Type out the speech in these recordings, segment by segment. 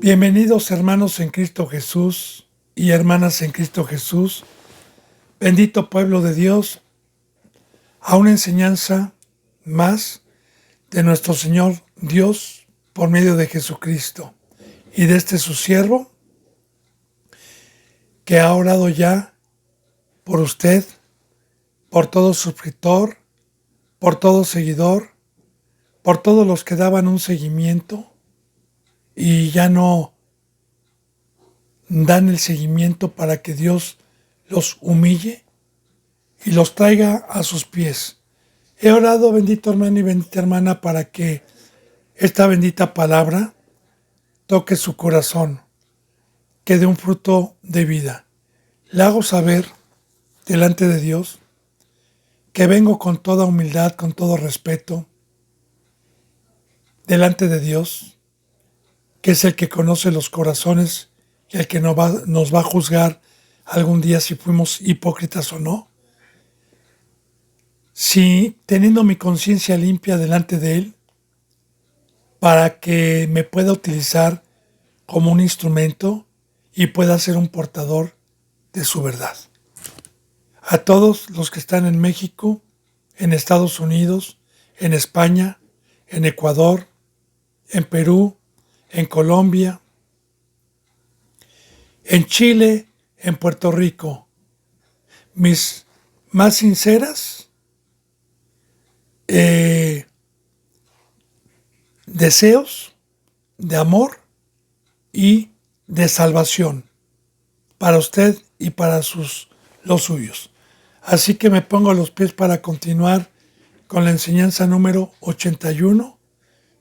Bienvenidos hermanos en Cristo Jesús y hermanas en Cristo Jesús, bendito pueblo de Dios, a una enseñanza más de nuestro Señor Dios por medio de Jesucristo y de este su siervo que ha orado ya por usted, por todo suscriptor, por todo seguidor, por todos los que daban un seguimiento y ya no dan el seguimiento para que Dios los humille y los traiga a sus pies. He orado, bendito hermano y bendita hermana, para que esta bendita palabra toque su corazón, que dé un fruto de vida. Le hago saber delante de Dios que vengo con toda humildad, con todo respeto, delante de Dios, que es el que conoce los corazones y el que nos va a juzgar algún día si fuimos hipócritas o no. Si teniendo mi conciencia limpia delante de Él, para que me pueda utilizar como un instrumento y pueda ser un portador de su verdad. A todos los que están en México, en Estados Unidos, en España, en Ecuador, en Perú, en Colombia, en Chile, en Puerto Rico, mis más sinceras deseos de amor y de salvación para usted y para los suyos. Así que me pongo a los pies para continuar con la enseñanza número 81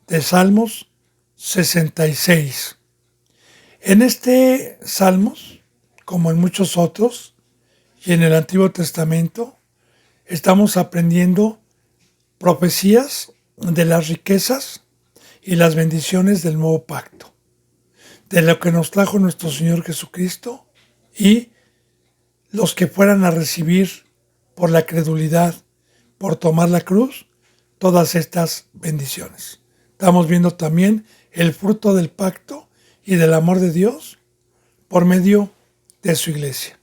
de Salmos 66. En este Salmos, como en muchos otros, y en el Antiguo Testamento, estamos aprendiendo profecías de las riquezas y las bendiciones del nuevo pacto, de lo que nos trajo nuestro Señor Jesucristo y los que fueran a recibir por la credulidad, por tomar la cruz, todas estas bendiciones. Estamos viendo también el fruto del pacto y del amor de Dios por medio de su iglesia.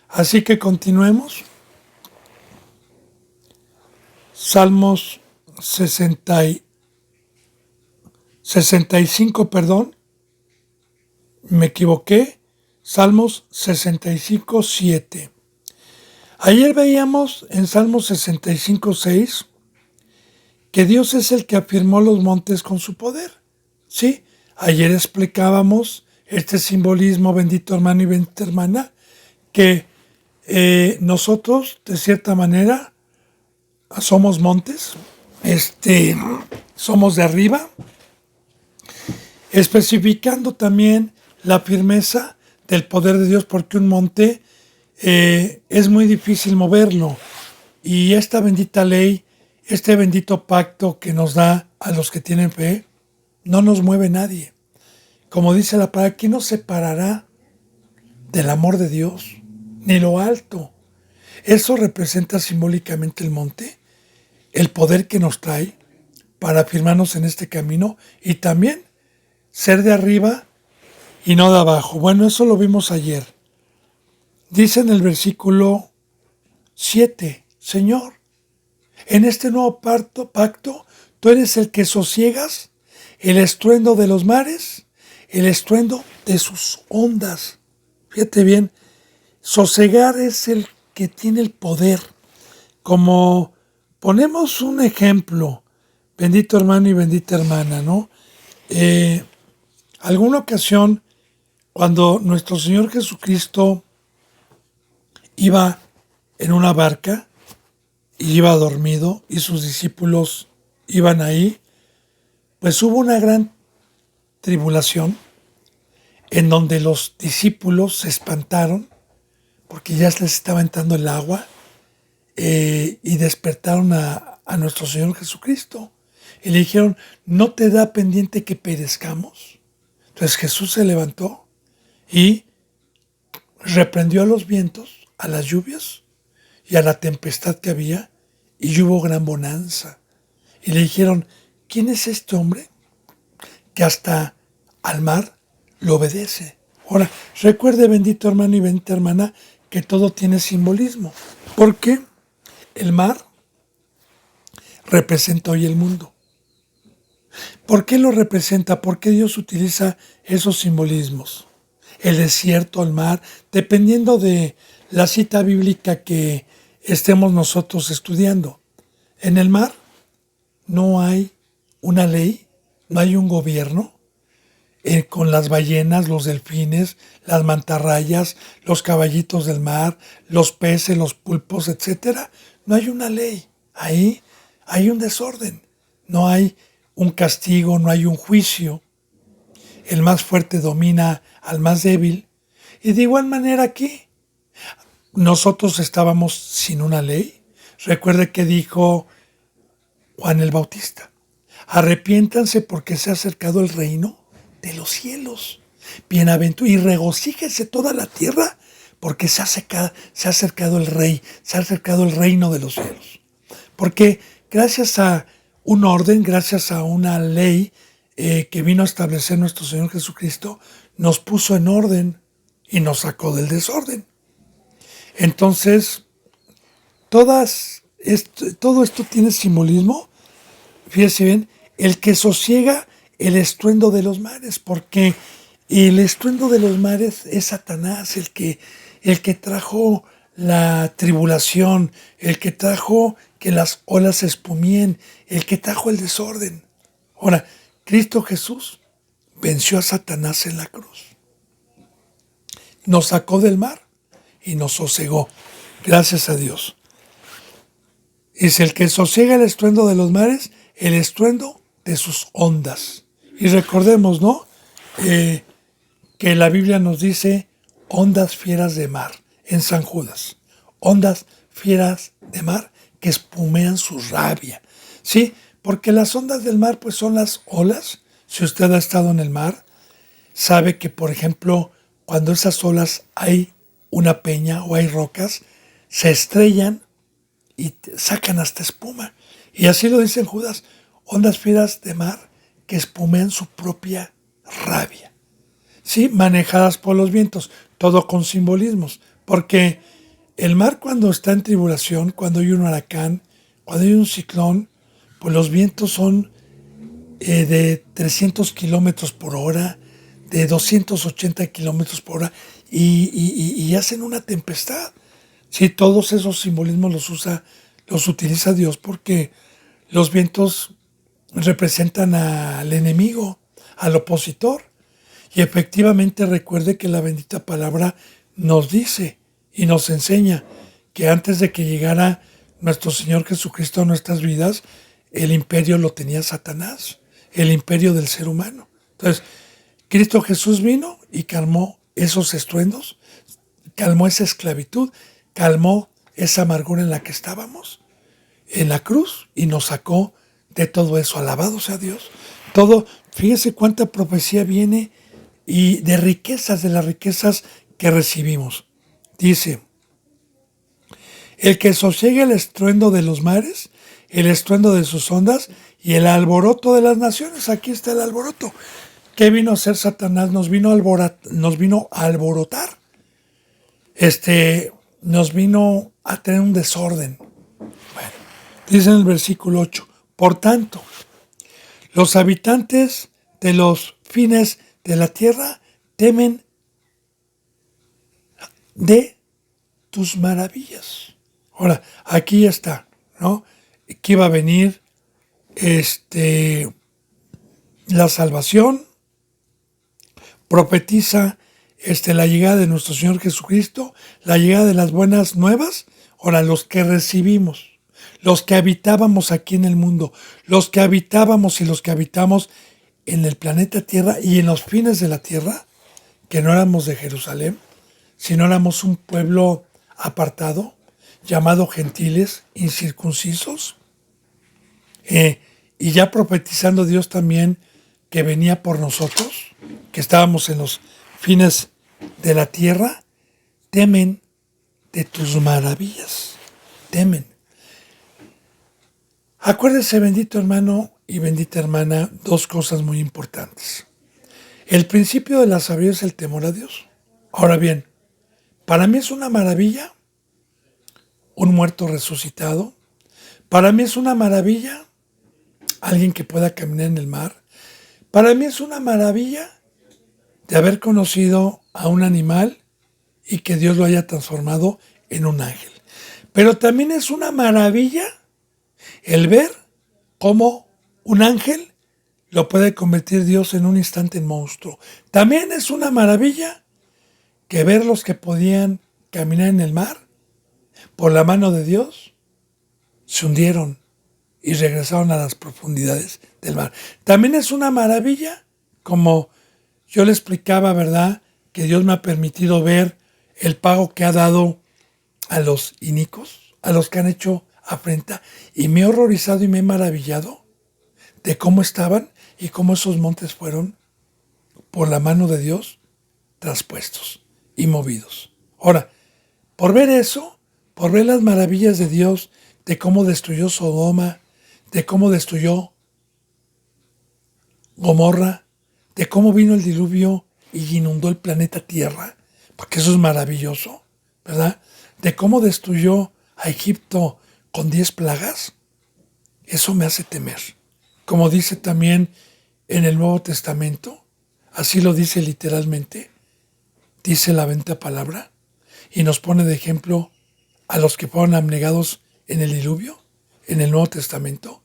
Así que continuemos. Salmos 65, perdón, me equivoqué. Salmos 65, 7. Ayer veíamos en Salmos 65, 6 que Dios es el que afirmó los montes con su poder. Sí, ayer explicábamos este simbolismo, bendito hermano y bendita hermana, que nosotros, de cierta manera, somos montes, somos de arriba, especificando también la firmeza del poder de Dios, porque un monte es muy difícil moverlo, y esta bendita ley, este bendito pacto que nos da a los que tienen fe, no nos mueve nadie. Como dice la palabra, ¿quién nos separará del amor de Dios? Ni lo alto. Eso representa simbólicamente el monte, el poder que nos trae para afirmarnos en este camino y también ser de arriba y no de abajo. Bueno, eso lo vimos ayer. Dice en el versículo 7, Señor, en este nuevo pacto, tú eres el que sosiegas el estruendo de los mares, el estruendo de sus ondas. Fíjate bien, sosegar es el que tiene el poder. Como ponemos un ejemplo, bendito hermano y bendita hermana, ¿no? Alguna ocasión, cuando nuestro Señor Jesucristo iba en una barca y iba dormido y sus discípulos iban ahí, pues hubo una gran tribulación en donde los discípulos se espantaron porque ya les estaba entrando el agua y despertaron a nuestro Señor Jesucristo y le dijeron, ¿no te da pendiente que perezcamos? Entonces Jesús se levantó y reprendió a los vientos, a las lluvias y a la tempestad que había, y hubo gran bonanza. Y le dijeron, ¿quién es este hombre que hasta al mar lo obedece. Ahora, recuerde, bendito hermano y bendita hermana, que todo tiene simbolismo. Porque el mar representa hoy el mundo. ¿Por qué lo representa? ¿Por qué Dios utiliza esos simbolismos? El desierto, el mar, dependiendo de la cita bíblica que estemos nosotros estudiando. En el mar no hay una ley, no hay un gobierno, con las ballenas, los delfines, las mantarrayas, los caballitos del mar, los peces, los pulpos, etcétera. No hay una ley. Ahí hay un desorden. No hay un castigo, no hay un juicio. El más fuerte domina al más débil. Y de igual manera aquí, nosotros estábamos sin una ley. Recuerde que dijo Juan el Bautista: arrepiéntanse porque se ha acercado el reino de los cielos. Bienaventurados, y regocíjense toda la tierra porque se ha acercado el rey, se ha acercado el reino de los cielos. Porque gracias a un orden, gracias a una ley que vino a establecer nuestro Señor Jesucristo, nos puso en orden y nos sacó del desorden. Entonces, todo esto tiene simbolismo. Fíjese bien, el que sosiega el estruendo de los mares, porque el estruendo de los mares es Satanás, el que trajo la tribulación, el que trajo que las olas se espumien, el que trajo el desorden. Ahora, Cristo Jesús venció a Satanás en la cruz. Nos sacó del mar y nos sosegó. Gracias a Dios. Es el que sosiega el estruendo de los mares, el estruendo de sus ondas. Y recordemos, ¿no? Que la Biblia nos dice ondas fieras de mar en San Judas. Ondas fieras de mar que espumean su rabia. ¿Sí? Porque las ondas del mar pues son las olas. Si usted ha estado en el mar, sabe que, por ejemplo, cuando esas olas hay una peña o hay rocas, se estrellan y sacan hasta espuma. Y así lo dice Judas, ondas fieras de mar que espumean su propia rabia. Sí, manejadas por los vientos, todo con simbolismos, porque el mar cuando está en tribulación, cuando hay un huracán, cuando hay un ciclón, pues los vientos son de 300 kilómetros por hora, de 280 kilómetros por hora, y hacen una tempestad. Sí, todos esos simbolismos los utiliza Dios porque los vientos representan al enemigo, al opositor. Y efectivamente recuerde que la bendita palabra nos dice y nos enseña que antes de que llegara nuestro Señor Jesucristo a nuestras vidas, el imperio lo tenía Satanás, el imperio del ser humano. Entonces, Cristo Jesús vino y calmó esos estruendos, calmó esa esclavitud, calmó esa amargura en la que estábamos en la cruz y nos sacó de todo eso. Alabado sea Dios. Todo, fíjese cuánta profecía viene y de riquezas, de las riquezas que recibimos. Dice, el que sosiega el estruendo de los mares, el estruendo de sus ondas y el alboroto de las naciones. Aquí está el alboroto. ¿Qué vino a hacer Satanás? Nos vino a alborotar. Nos vino a tener un desorden. Bueno, dice en el versículo 8, por tanto, los habitantes de los fines de la tierra temen de tus maravillas. Ahora, aquí está, ¿no? Que iba a venir la salvación, profetiza la llegada de nuestro Señor Jesucristo, la llegada de las buenas nuevas. Ahora, los que recibimos, los que habitábamos aquí en el mundo, los que habitábamos y los que habitamos en el planeta Tierra y en los fines de la Tierra, que no éramos de Jerusalén, sino éramos un pueblo apartado, llamado gentiles, incircuncisos, y ya profetizando Dios también que venía por nosotros, que estábamos en los fines de la tierra, temen de tus maravillas, temen. Acuérdese, bendito hermano y bendita hermana, dos cosas muy importantes. El principio de la sabiduría es el temor a Dios. Ahora bien, para mí es una maravilla un muerto resucitado. Para mí es una maravilla alguien que pueda caminar en el mar. Para mí es una maravilla de haber conocido a un animal y que Dios lo haya transformado en un ángel. Pero también es una maravilla el ver cómo un ángel lo puede convertir Dios en un instante en monstruo. También es una maravilla que ver los que podían caminar en el mar, por la mano de Dios, se hundieron y regresaron a las profundidades del mar. También es una maravilla, como yo le explicaba, ¿verdad?, que Dios me ha permitido ver el pago que ha dado a los inicuos, a los que han hecho afrenta, y me he horrorizado y me he maravillado de cómo estaban y cómo esos montes fueron, por la mano de Dios, traspuestos y movidos. Ahora, por ver eso, por ver las maravillas de Dios, de cómo destruyó Sodoma, de cómo destruyó Gomorra, de cómo vino el diluvio y inundó el planeta Tierra, porque eso es maravilloso, ¿verdad? De cómo destruyó a Egipto con 10 plagas, eso me hace temer. Como dice también en el Nuevo Testamento, así lo dice literalmente, dice la bendita palabra, y nos pone de ejemplo a los que fueron abnegados en el diluvio, en el Nuevo Testamento.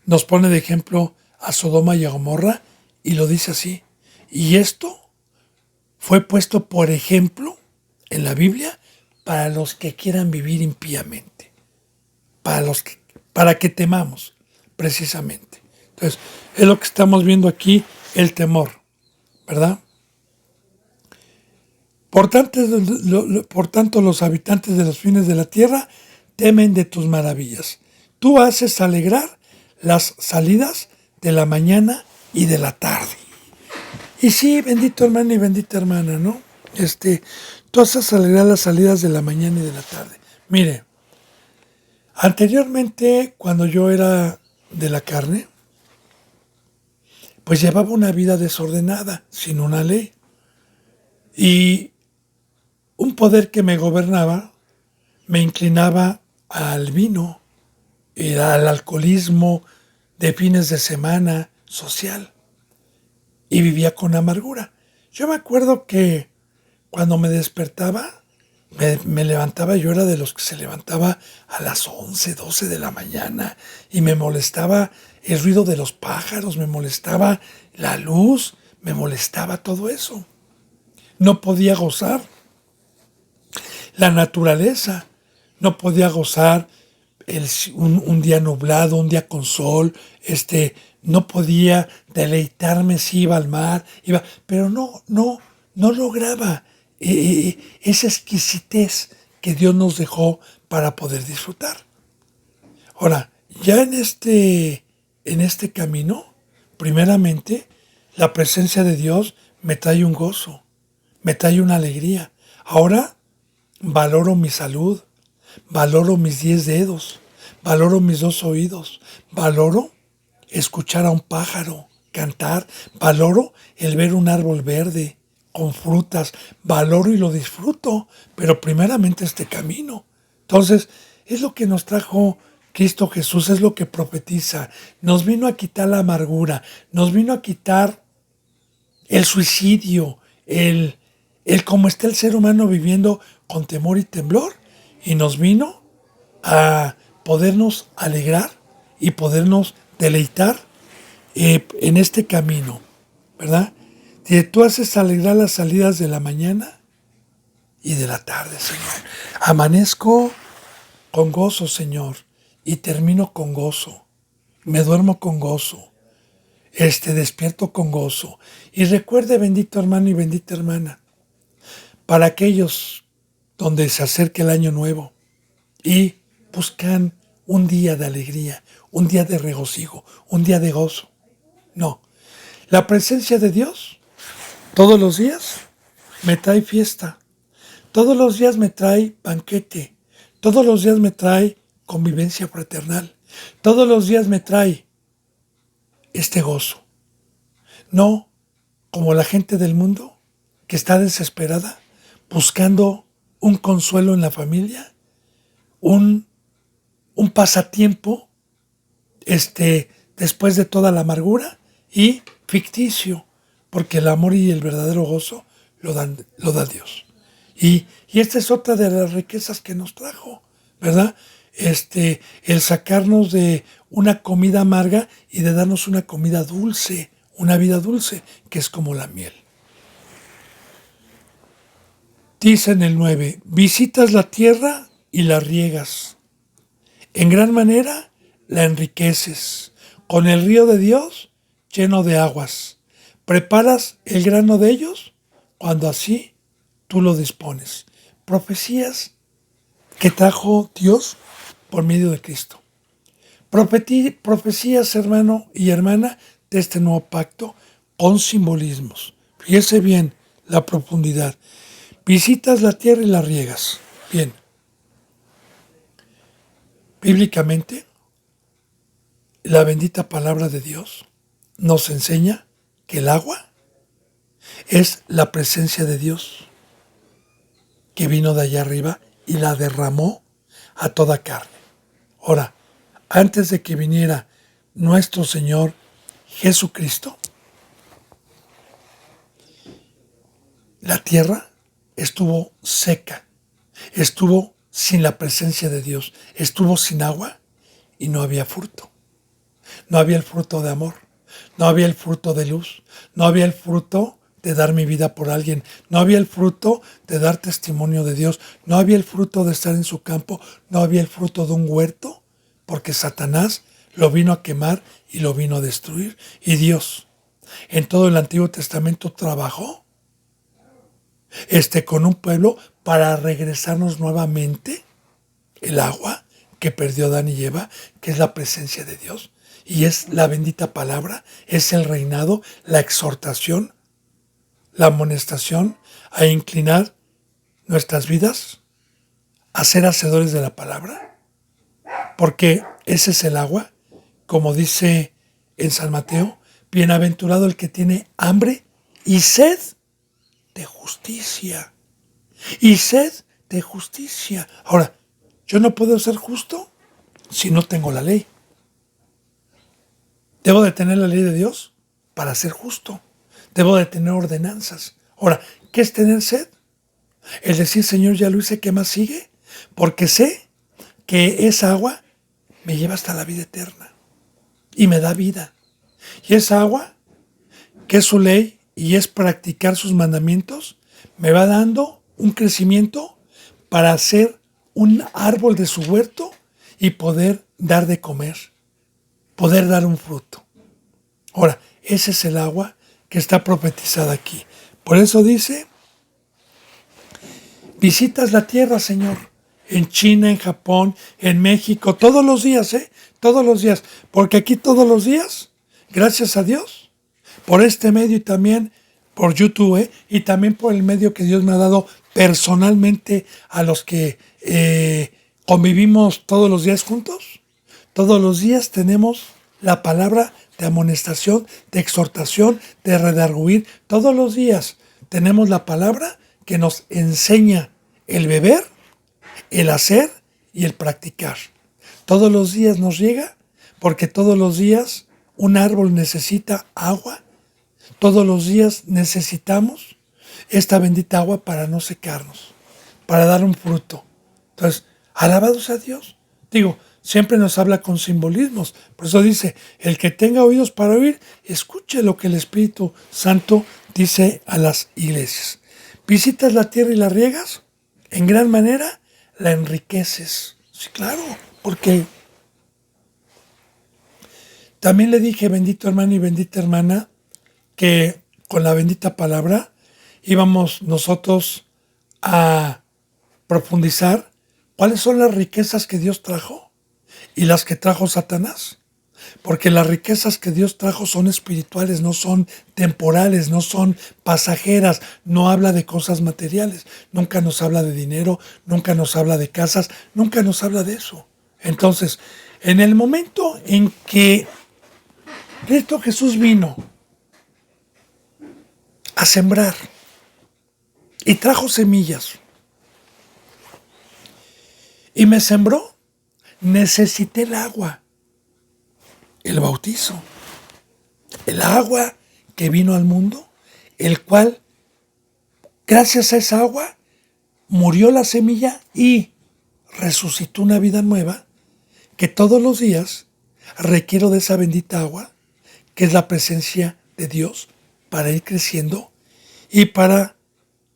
Nos pone de ejemplo a Sodoma y a Gomorra, y lo dice así. Y esto fue puesto por ejemplo en la Biblia para los que quieran vivir impíamente, para que temamos, precisamente. Entonces, es lo que estamos viendo aquí, el temor, ¿verdad? Por tanto, los habitantes de los fines de la tierra temen de tus maravillas. Tú haces alegrar las salidas de la mañana y de la tarde. Y sí, bendito hermano y bendita hermana, ¿no? Tú haces alegrar las salidas de la mañana y de la tarde. Mire, anteriormente, cuando yo era de la carne, pues llevaba una vida desordenada, sin una ley. Y un poder que me gobernaba me inclinaba al vino, al alcoholismo de fines de semana social, y vivía con amargura. Yo me acuerdo que cuando me despertaba, me levantaba, yo era de los que se levantaba a las 11, 12 de la mañana, y me molestaba el ruido de los pájaros, me molestaba la luz, me molestaba todo eso. No podía gozar la naturaleza, no podía gozar un día nublado, un día con sol, no podía deleitarme si iba al mar, pero no lograba esa exquisitez que Dios nos dejó para poder disfrutar. Ahora, ya en este camino, primeramente, la presencia de Dios me trae un gozo, me trae una alegría. Ahora valoro mi salud, valoro mis 10 dedos, valoro mis 2 oídos, valoro escuchar a un pájaro cantar, valoro el ver un árbol verde con frutas, valoro y lo disfruto, pero primeramente este camino. Entonces, es lo que nos trajo Cristo Jesús, es lo que profetiza. Nos vino a quitar la amargura, nos vino a quitar el suicidio, el cómo está el ser humano viviendo con temor y temblor, y nos vino a podernos alegrar y podernos deleitar en este camino, ¿verdad? Tú haces alegrar las salidas de la mañana y de la tarde, Señor. Amanezco con gozo, Señor, y termino con gozo. Me duermo con gozo. Despierto con gozo. Y recuerde, bendito hermano y bendita hermana, para aquellos donde se acerca el año nuevo y buscan un día de alegría, un día de regocijo, un día de gozo. No, la presencia de Dios todos los días me trae fiesta, todos los días me trae banquete, todos los días me trae convivencia fraternal, todos los días me trae este gozo. No como la gente del mundo que está desesperada, buscando un consuelo en la familia, un, un pasatiempo después de toda la amargura y ficticio, porque el amor y el verdadero gozo lo da Dios. Y esta es otra de las riquezas que nos trajo, ¿verdad? El sacarnos de una comida amarga y de darnos una comida dulce, una vida dulce, que es como la miel. Dice en el 9, visitas la tierra y la riegas. En gran manera la enriqueces. Con el río de Dios lleno de aguas. Preparas el grano de ellos cuando así tú lo dispones. Profecías que trajo Dios por medio de Cristo. Profecías, hermano y hermana, de este nuevo pacto con simbolismos. Fíjese bien la profundidad. Visitas la tierra y la riegas. Bien. Bíblicamente, la bendita palabra de Dios nos enseña que el agua es la presencia de Dios que vino de allá arriba y la derramó a toda carne. Ahora, antes de que viniera nuestro Señor Jesucristo, la tierra estuvo seca, estuvo sin la presencia de Dios, estuvo sin agua y no había fruto. No había el fruto de amor, no había el fruto de luz, no había el fruto de dar mi vida por alguien, no había el fruto de dar testimonio de Dios, no había el fruto de estar en su campo, no había el fruto de un huerto, porque Satanás lo vino a quemar y lo vino a destruir. Y Dios, en todo el Antiguo Testamento, trabajó con un pueblo para regresarnos nuevamente el agua que perdió Adán y Eva, que es la presencia de Dios. Y es la bendita palabra, es el reinado, la exhortación, la amonestación a inclinar nuestras vidas a ser hacedores de la palabra. Porque ese es el agua, como dice en San Mateo, bienaventurado el que tiene hambre y sed de justicia. Y sed de justicia. Ahora, yo no puedo ser justo si no tengo la ley. Debo de tener la ley de Dios para ser justo. Debo de tener ordenanzas. Ahora, ¿qué es tener sed? El decir, Señor, ya lo hice, ¿qué más sigue? Porque sé que esa agua me lleva hasta la vida eterna y me da vida. Y esa agua, que es su ley y es practicar sus mandamientos, me va dando un crecimiento para hacer un árbol de su huerto y poder dar de comer, poder dar un fruto. Ahora, ese es el agua que está profetizada aquí. Por eso dice, visitas la tierra, Señor, en China, en Japón, en México, todos los días, todos los días, porque aquí todos los días, gracias a Dios, por este medio y también por YouTube, y también por el medio que Dios me ha dado personalmente a los que convivimos todos los días juntos. Todos los días tenemos la palabra de amonestación, de exhortación, de redarguir. Todos los días tenemos la palabra que nos enseña el beber, el hacer y el practicar. Todos los días nos llega porque todos los días un árbol necesita agua. Todos los días necesitamos esta bendita agua para no secarnos, para dar un fruto. Entonces, alabados a Dios. Digo, siempre nos habla con simbolismos. Por eso dice, el que tenga oídos para oír, escuche lo que el Espíritu Santo dice a las iglesias. Visitas la tierra y la riegas, en gran manera la enriqueces. Sí, claro, porque también le dije, bendito hermano y bendita hermana, que con la bendita palabra íbamos nosotros a profundizar cuáles son las riquezas que Dios trajo y las que trajo Satanás. Porque las riquezas que Dios trajo son espirituales, no son temporales, no son pasajeras, no habla de cosas materiales, nunca nos habla de dinero, nunca nos habla de casas, nunca nos habla de eso. Entonces, en el momento en que Cristo Jesús vino a sembrar y trajo semillas y me sembró. Necesité el agua, el bautizo, el agua que vino al mundo, el cual, gracias a esa agua, murió la semilla y resucitó una vida nueva que todos los días requiero de esa bendita agua, que es la presencia de Dios, para ir creciendo y para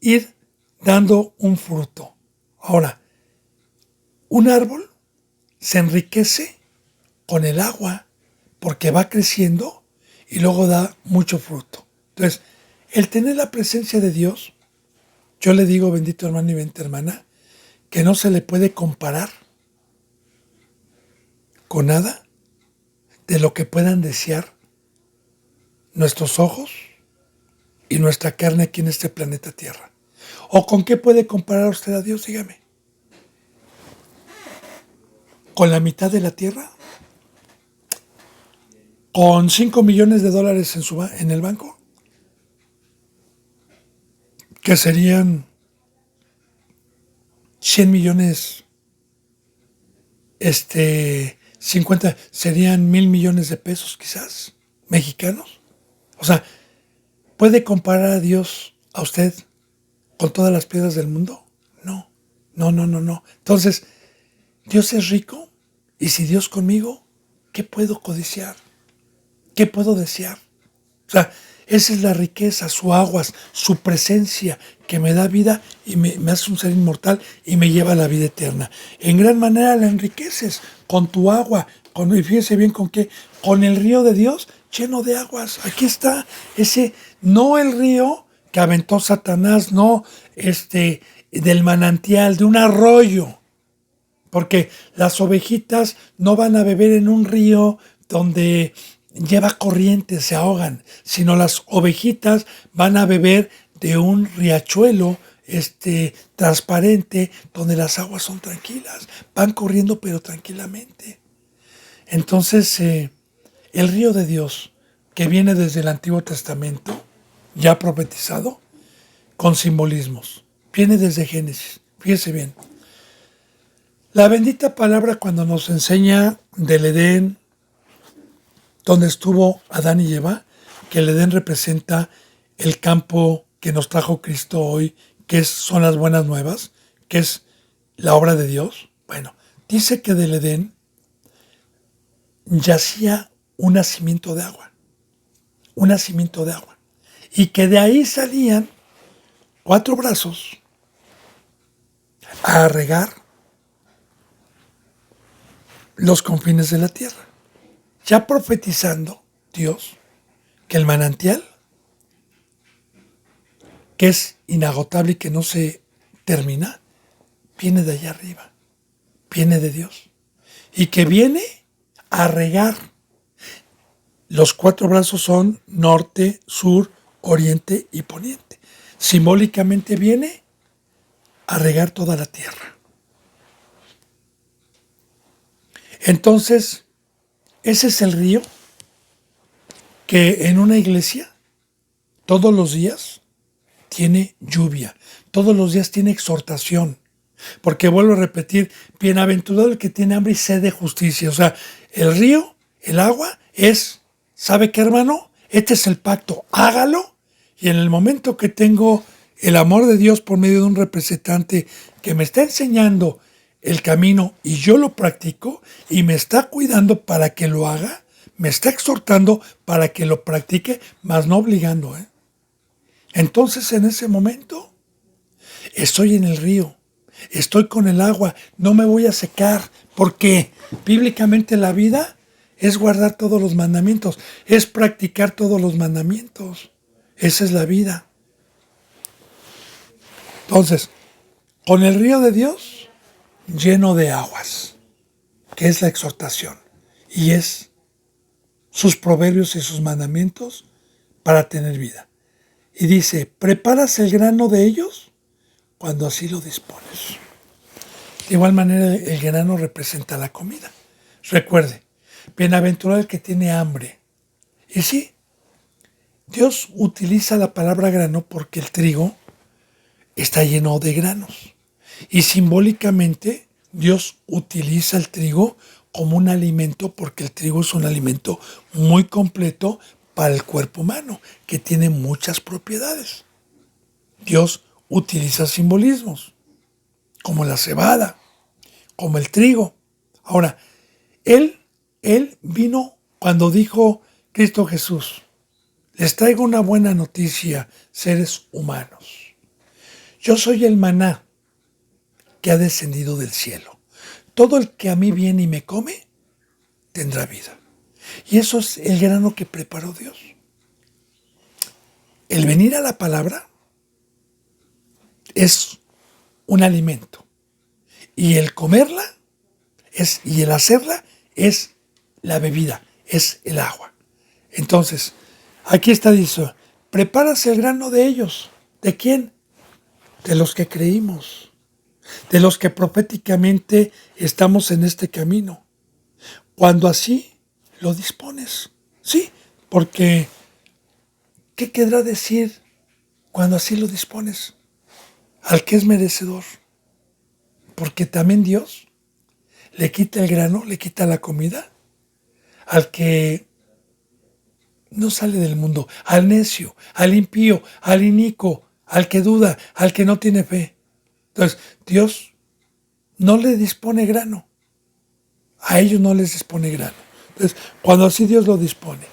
ir dando un fruto. Ahora, un árbol se enriquece con el agua porque va creciendo y luego da mucho fruto. Entonces, el tener la presencia de Dios, yo le digo, bendito hermano y bendita hermana, que no se le puede comparar con nada de lo que puedan desear nuestros ojos y nuestra carne aquí en este planeta Tierra. ¿O con qué puede comparar usted a Dios? Dígame. ¿Con la mitad de la Tierra? ¿Con 5 millones de dólares en el banco? Que serían 100 millones, 50, serían 1,000 millones de pesos quizás, mexicanos. O sea, ¿puede comparar a Dios, a usted, con todas las piedras del mundo? No, no, no, no, no. Entonces, Dios es rico y si Dios conmigo, ¿qué puedo codiciar? ¿Qué puedo desear? O sea, esa es la riqueza, su aguas, su presencia que me da vida y me hace un ser inmortal y me lleva a la vida eterna. En gran manera la enriqueces con tu agua, y fíjese bien con qué, con el río de Dios lleno de aguas. Aquí está ese, no el río que aventó Satanás, no del manantial, de un arroyo. Porque las ovejitas no van a beber en un río donde lleva corriente, se ahogan, sino las ovejitas van a beber de un riachuelo transparente donde las aguas son tranquilas, van corriendo pero tranquilamente. Entonces, el río de Dios, que viene desde el Antiguo Testamento, ya profetizado, con simbolismos, viene desde Génesis. Fíjese bien. La bendita palabra cuando nos enseña del Edén, donde estuvo Adán y Eva, que el Edén representa el campo que nos trajo Cristo hoy, son las buenas nuevas, que es la obra de Dios. Bueno, dice que del Edén yacía un nacimiento de agua, y que de ahí salían 4 brazos a regar los confines de la tierra, ya profetizando Dios que el manantial, que es inagotable y que no se termina, viene de allá arriba, viene de Dios, y que viene a regar. Los 4 brazos son norte, sur, oriente y poniente. Simbólicamente viene a regar toda la tierra. Entonces, ese es el río que en una iglesia todos los días tiene lluvia, todos los días tiene exhortación, porque vuelvo a repetir, bienaventurado el que tiene hambre y sed de justicia. O sea, el río, el agua ¿sabe qué, hermano? Este es el pacto, hágalo, y en el momento que tengo el amor de Dios por medio de un representante que me está enseñando el camino y yo lo practico y me está cuidando para que lo haga, me está exhortando para que lo practique, mas no obligando. Entonces en ese momento estoy en el río, estoy con el agua, no me voy a secar, porque bíblicamente la vida es guardar todos los mandamientos, es practicar todos los mandamientos. Esa es la vida. Entonces, con el río de Dios lleno de aguas, que es la exhortación, y es sus proverbios y sus mandamientos para tener vida. Y dice, preparas el grano de ellos cuando así lo dispones. De igual manera, el grano representa la comida. Recuerde, bienaventurado el que tiene hambre. Y sí, Dios utiliza la palabra grano porque el trigo está lleno de granos. Y simbólicamente Dios utiliza el trigo como un alimento porque el trigo es un alimento muy completo para el cuerpo humano, que tiene muchas propiedades. Dios utiliza simbolismos, como la cebada, como el trigo. Ahora, Él vino cuando dijo Cristo Jesús, les traigo una buena noticia, seres humanos. Yo soy el maná que ha descendido del cielo. Todo el que a mí viene y me come, tendrá vida. Y eso es el grano que preparó Dios. El venir a la palabra es un alimento. Y el comerla y el hacerla es la bebida, es el agua. Entonces, aquí está dicho, preparas el grano de ellos. ¿De quién? De los que creímos, de los que proféticamente estamos en este camino. Cuando así lo dispones. Sí, porque ¿qué querrá decir cuando así lo dispones? Al que es merecedor. Porque también Dios le quita el grano, le quita la comida al que no sale del mundo, al necio, al impío, al inicuo, al que duda, al que no tiene fe. Entonces, Dios no le dispone grano. A ellos no les dispone grano. Entonces, cuando así Dios lo dispone,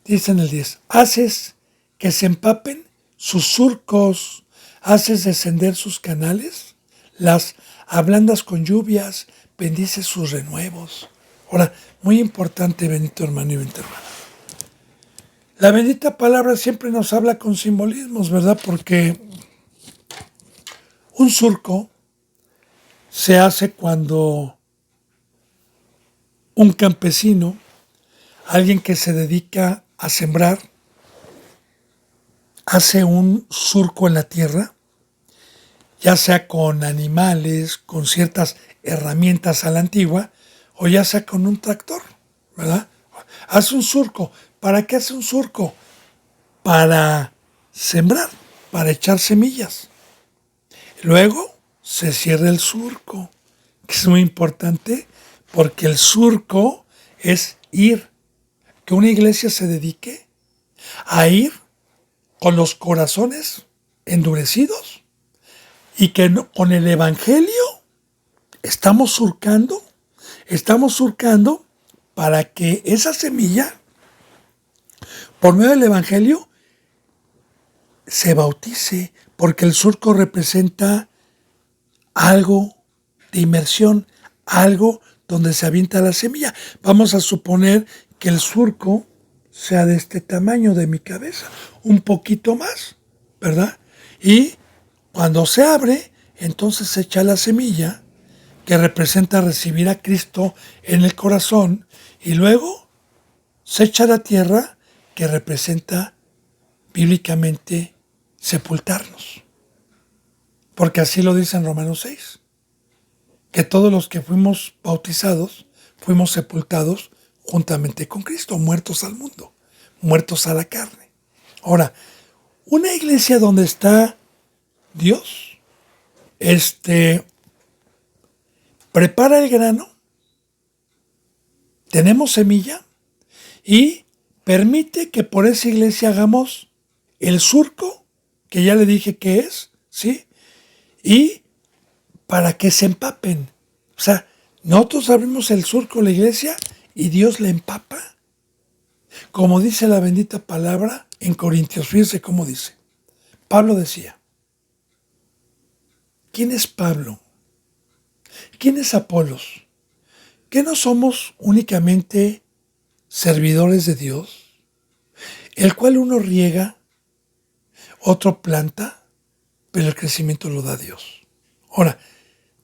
dice en el 10, haces que se empapen sus surcos, haces descender sus canales, las ablandas con lluvias, bendices sus renuevos. Ahora, muy importante, bendito hermano y bendita hermana. La bendita palabra siempre nos habla con simbolismos, ¿verdad? Porque un surco se hace cuando un campesino, alguien que se dedica a sembrar, hace un surco en la tierra, ya sea con animales, con ciertas herramientas a la antigua, o ya sea con un tractor, ¿verdad? Hace un surco. ¿Para qué hace un surco? Para sembrar, para echar semillas. Luego se cierra el surco, que es muy importante porque el surco es ir, que una iglesia se dedique a ir con los corazones endurecidos y que con el evangelio estamos surcando para que esa semilla, por medio del evangelio, se bautice, porque el surco representa algo de inmersión, algo donde se avienta la semilla. Vamos a suponer que el surco sea de este tamaño de mi cabeza, un poquito más, ¿verdad? Y cuando se abre, entonces se echa la semilla que representa recibir a Cristo en el corazón y luego se echa la tierra que representa bíblicamente sepultarnos. Porque así lo dice en Romanos 6, que todos los que fuimos bautizados, fuimos sepultados juntamente con Cristo, muertos al mundo, muertos a la carne. Ahora, una iglesia donde está Dios, prepara el grano, tenemos semilla y permite que por esa iglesia hagamos el surco, que ya le dije que es, ¿sí? Y para que se empapen. O sea, nosotros abrimos el surco de la iglesia y Dios la empapa. Como dice la bendita palabra en Corintios, fíjense cómo dice. Pablo decía, ¿quién es Pablo? ¿Quién es Apolos? ¿Que no somos únicamente servidores de Dios? El cual uno riega, otro planta, pero el crecimiento lo da Dios. Ahora,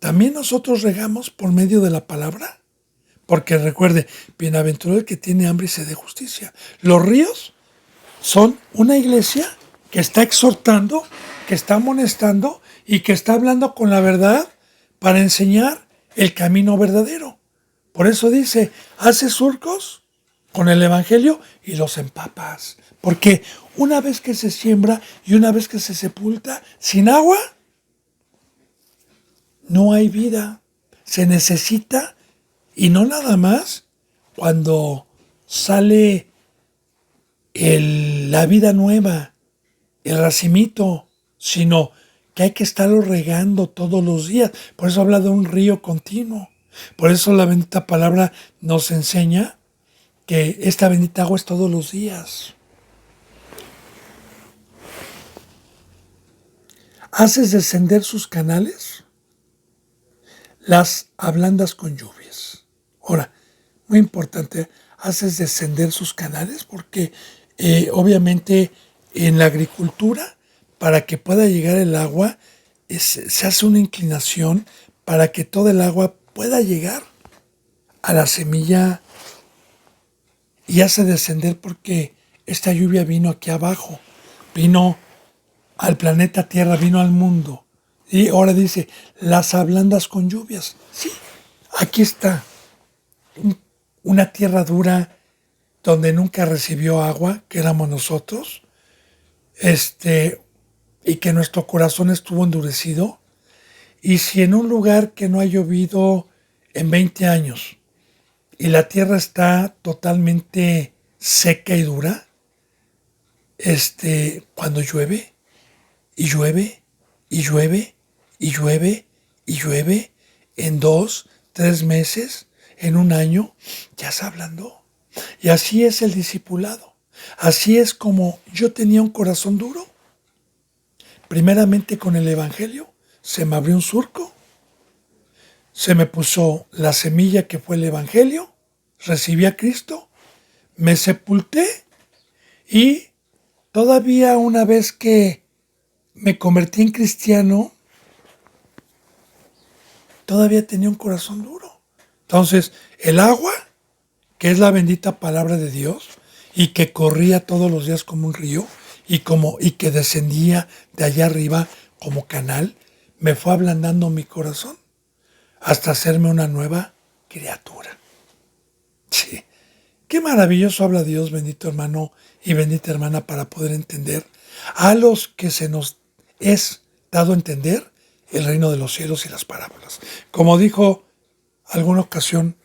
también nosotros regamos por medio de la palabra, porque recuerde, bienaventurado el que tiene hambre y sed de justicia. Los ríos son una iglesia que está exhortando, que está amonestando y que está hablando con la verdad para enseñar el camino verdadero. Por eso dice, hace surcos con el Evangelio y los empapas. Porque una vez que se siembra y una vez que se sepulta sin agua, no hay vida. Se necesita, y no nada más cuando sale la vida nueva, el racimito, sino que hay que estarlo regando todos los días. Por eso habla de un río continuo. Por eso la bendita palabra nos enseña que esta bendita agua es todos los días. Haces descender sus canales, las ablandas con lluvias. Ahora, muy importante, haces descender sus canales porque obviamente en la agricultura, para que pueda llegar el agua, se hace una inclinación para que todo el agua pueda llegar a la semilla y hace descender porque esta lluvia vino aquí abajo, vino al planeta Tierra, vino al mundo. Y ahora dice, las ablandas con lluvias. Sí, aquí está una tierra dura donde nunca recibió agua, que éramos nosotros, y que nuestro corazón estuvo endurecido. Y si en un lugar que no ha llovido en 20 años y la tierra está totalmente seca y dura, cuando llueve, y llueve, y llueve, y llueve, y llueve, en 2, 3 meses, en un año, ya se ablandó. Y así es el discipulado. Así es como yo tenía un corazón duro. Primeramente con el Evangelio se me abrió un surco, se me puso la semilla que fue el Evangelio, recibí a Cristo, me sepulté y todavía una vez que me convertí en cristiano, todavía tenía un corazón duro. Entonces, el agua, que es la bendita palabra de Dios, y que corría todos los días como un río, y que descendía de allá arriba como canal, me fue ablandando mi corazón hasta hacerme una nueva criatura. Sí. Qué maravilloso habla Dios, bendito hermano y bendita hermana, para poder entender a los que se nos es dado a entender el reino de los cielos y las parábolas. Como dijo alguna ocasión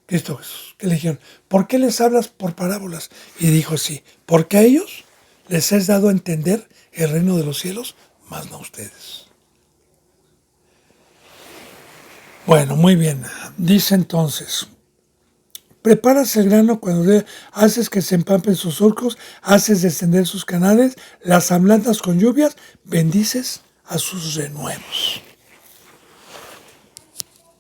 Cristo Jesús, que le dijeron, ¿por qué les hablas por parábolas? Y dijo, sí, porque a ellos les es dado a entender el reino de los cielos, más no a ustedes. Bueno, muy bien. Dice entonces, preparas el grano cuando haces que se empampen sus surcos, haces descender sus canales, las ablandas con lluvias, bendices a sus renuevos.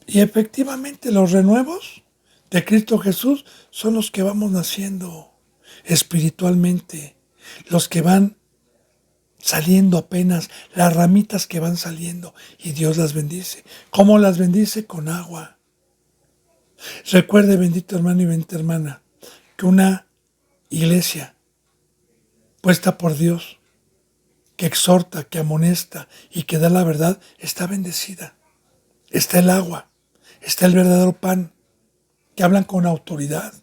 Y efectivamente los renuevos de Cristo Jesús son los que vamos naciendo espiritualmente, los que van saliendo apenas, las ramitas que van saliendo y Dios las bendice. ¿Cómo las bendice? Con agua. Recuerde, bendito hermano y bendita hermana, que una iglesia puesta por Dios, que exhorta, que amonesta y que da la verdad, está bendecida. Está el agua, está el verdadero pan, que hablan con autoridad,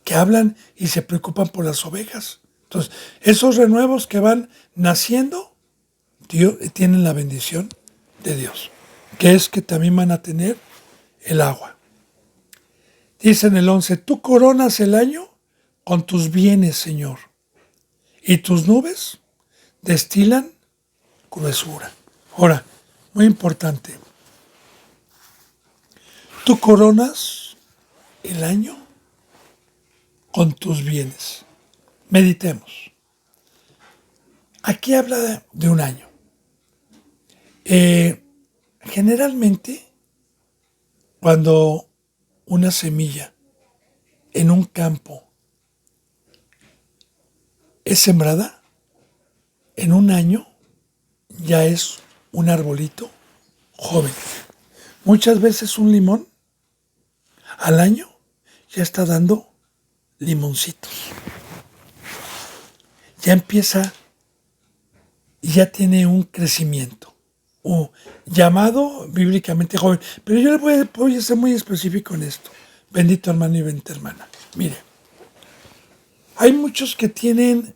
que hablan y se preocupan por las ovejas. Entonces, esos renuevos que van naciendo, Dios, tienen la bendición de Dios, que es que también van a tener el agua. Dice en el 11, tú coronas el año con tus bienes, Señor, y tus nubes destilan gruesura. Ahora, muy importante, tú coronas el año con tus bienes. Meditemos. Aquí habla de un año. Generalmente, cuando una semilla en un campo es sembrada, en un año ya es un arbolito joven. Muchas veces un limón al año ya está dando limoncitos. Ya empieza y ya tiene un crecimiento, llamado bíblicamente joven. Pero yo le voy a ser muy específico en esto, bendito hermano y bendita hermana. Mire, hay muchos que tienen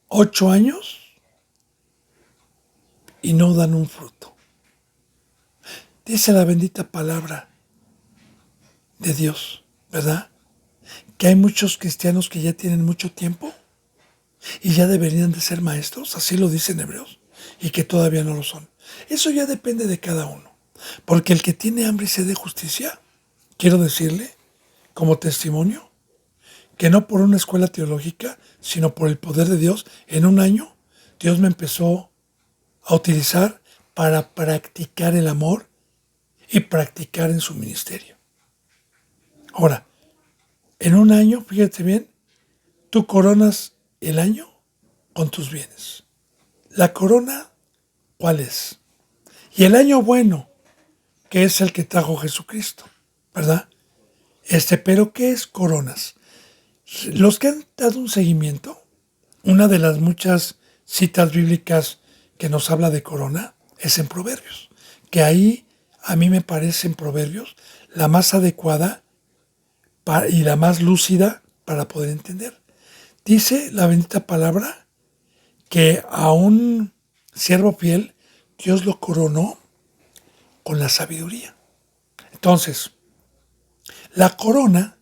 8 años y no dan un fruto. Dice la bendita palabra de Dios, ¿verdad? Que hay muchos cristianos que ya tienen mucho tiempo y ya deberían de ser maestros, así lo dicen Hebreos, y que todavía no lo son. Eso ya depende de cada uno, porque el que tiene hambre y sed de justicia, quiero decirle, como testimonio, que no por una escuela teológica, sino por el poder de Dios, en un año, Dios me empezó a utilizar para practicar el amor y practicar en su ministerio. Ahora, en un año, fíjate bien, tú coronas el año con tus bienes. La corona, ¿cuál es? Y el año bueno, que es el que trajo Jesucristo, ¿verdad? Pero ¿qué es coronas? Los que han dado un seguimiento, una de las muchas citas bíblicas que nos habla de corona es en Proverbios, que ahí a mí me parece en Proverbios la más adecuada y la más lúcida para poder entender. Dice la bendita palabra que a un siervo fiel Dios lo coronó con la sabiduría. Entonces, la corona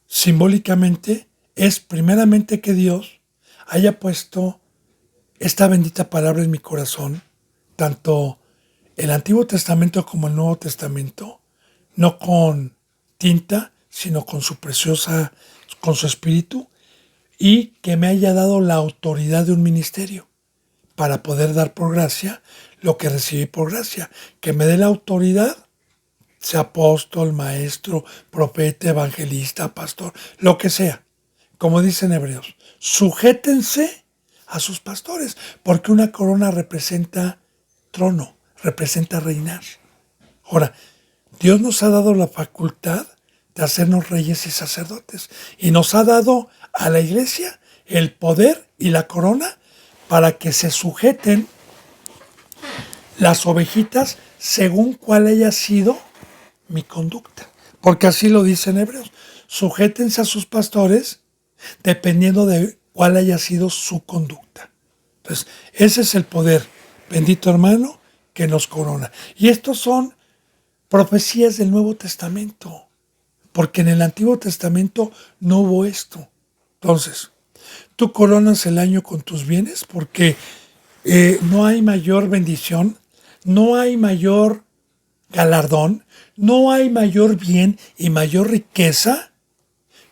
simbólicamente es primeramente que Dios haya puesto esta bendita palabra en mi corazón, tanto el Antiguo Testamento como el Nuevo Testamento, no con tinta, sino con su preciosa, con su espíritu, y que me haya dado la autoridad de un ministerio para poder dar por gracia lo que recibí por gracia, que me dé la autoridad, sea apóstol, maestro, profeta, evangelista, pastor, lo que sea. Como dicen Hebreos, sujétense a sus pastores, porque una corona representa trono, representa reinar. Ahora, Dios nos ha dado la facultad de hacernos reyes y sacerdotes, y nos ha dado a la iglesia el poder y la corona para que se sujeten las ovejitas según cuál haya sido mi conducta. Porque así lo dicen Hebreos. Sujétense a sus pastores dependiendo de cuál haya sido su conducta. Entonces, ese es el poder, bendito hermano, que nos corona. Y estos son profecías del Nuevo Testamento, porque en el Antiguo Testamento no hubo esto. Entonces, tú coronas el año con tus bienes porque no hay mayor bendición, no hay mayor galardón, no hay mayor bien y mayor riqueza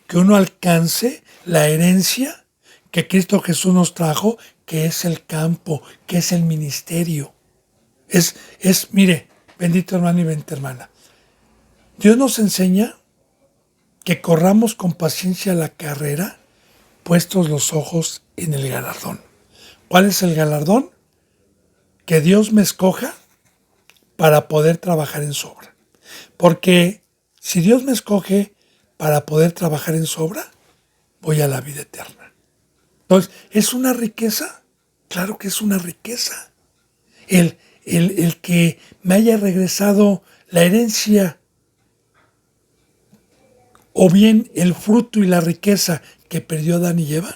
que uno alcance la herencia que Cristo Jesús nos trajo, que es el campo, que es el ministerio. Mire, bendito hermano y bendita hermana, Dios nos enseña que corramos con paciencia la carrera, puestos los ojos en el galardón. ¿Cuál es el galardón? Que Dios me escoja para poder trabajar en su obra. Porque si Dios me escoge para poder trabajar en su obra, voy a la vida eterna. Entonces, ¿es una riqueza? Claro que es una riqueza. El que me haya regresado la herencia o bien el fruto y la riqueza que perdió Adán y Eva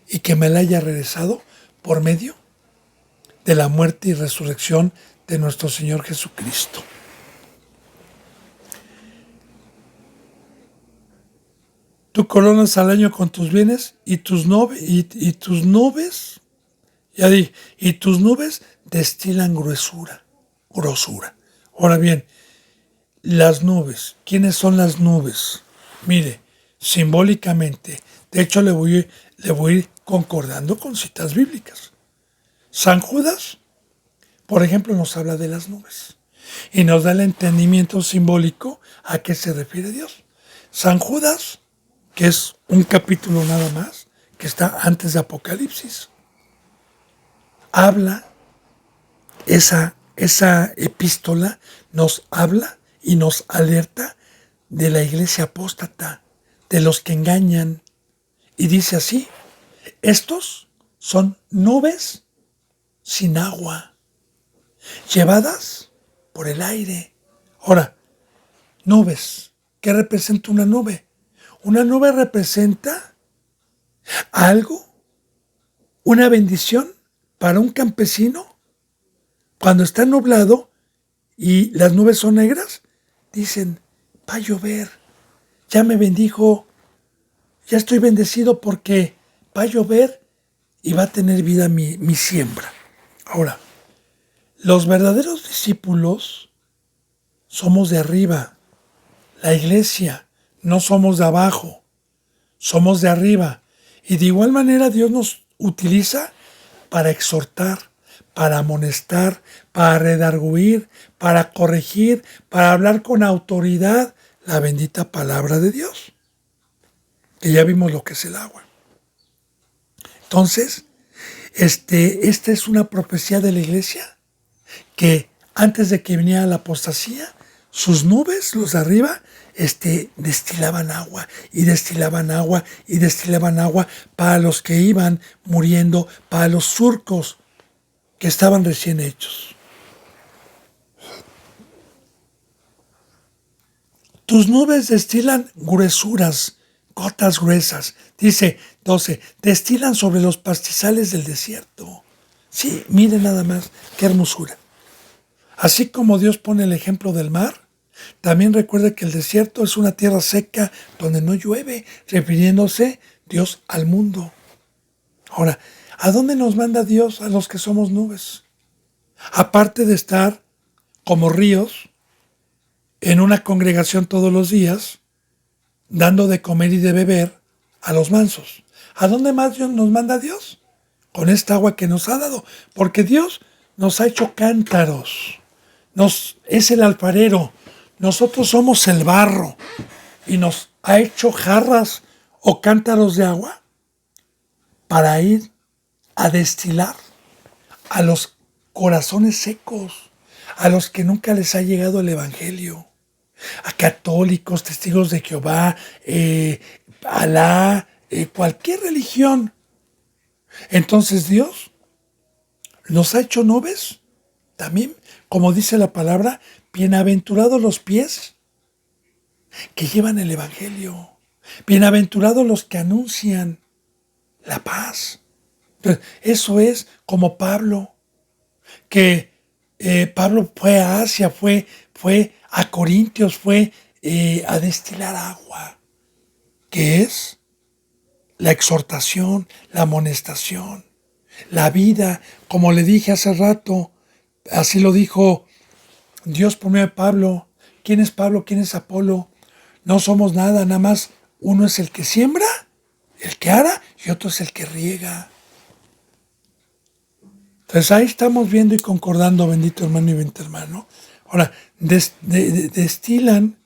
y que me la haya regresado por medio de la muerte y resurrección de nuestro Señor Jesucristo. Tú coronas al año con tus bienes y tus nubes, ya dije, y tus nubes destilan grosura. Ahora bien, las nubes, ¿quiénes son las nubes? Mire, simbólicamente, de hecho le voy a ir concordando con citas bíblicas. San Judas, por ejemplo, nos habla de las nubes y nos da el entendimiento simbólico a qué se refiere Dios. San Judas, que es un capítulo nada más, que está antes de Apocalipsis, habla, esa epístola nos habla y nos alerta de la iglesia apóstata, de los que engañan. Y dice así, estos son nubes sin agua, llevadas por el aire. Ahora, nubes, ¿qué representa una nube? Una nube representa algo, una bendición para un campesino. Cuando está nublado y las nubes son negras, dicen, va a llover, ya me bendijo, ya estoy bendecido porque va a llover y va a tener vida mi siembra. Ahora, los verdaderos discípulos somos de arriba. La iglesia, no somos de abajo, somos de arriba. Y de igual manera Dios nos utiliza para exhortar, para amonestar, para redarguir, para corregir, para hablar con autoridad la bendita palabra de Dios. Que ya vimos lo que es el agua. Entonces, esta es una profecía de la iglesia que antes de que viniera la apostasía, sus nubes, los de arriba, destilaban agua y destilaban agua y destilaban agua para los que iban muriendo, para los surcos que estaban recién hechos. Tus nubes destilan gruesuras, gotas gruesas. Dice 12, destilan sobre los pastizales del desierto. Sí, miren nada más, qué hermosura. Así como Dios pone el ejemplo del mar, también recuerde que el desierto es una tierra seca donde no llueve, refiriéndose Dios al mundo. Ahora, ¿a dónde nos manda Dios a los que somos nubes? Aparte de estar como ríos en una congregación todos los días, dando de comer y de beber a los mansos. ¿A dónde más Dios nos manda Dios? Con esta agua que nos ha dado, porque Dios nos ha hecho cántaros. Es el alfarero, nosotros somos el barro y nos ha hecho jarras o cántaros de agua para ir a destilar a los corazones secos, a los que nunca les ha llegado el evangelio, a católicos, testigos de Jehová, Alá, cualquier religión. Entonces Dios nos ha hecho nubes también, como dice la palabra, bienaventurados los pies que llevan el evangelio, bienaventurados los que anuncian la paz. Entonces, eso es como Pablo, que Pablo fue a Asia, fue a Corintios, fue a destilar agua, que es la exhortación, la amonestación, la vida, como le dije hace rato, así lo dijo Dios por medio de Pablo. ¿Quién es Pablo? ¿Quién es Apolo? No somos nada, nada más uno es el que siembra, el que ara, y otro es el que riega. Entonces ahí estamos viendo y concordando, bendito hermano y bendito hermano. Ahora, destilan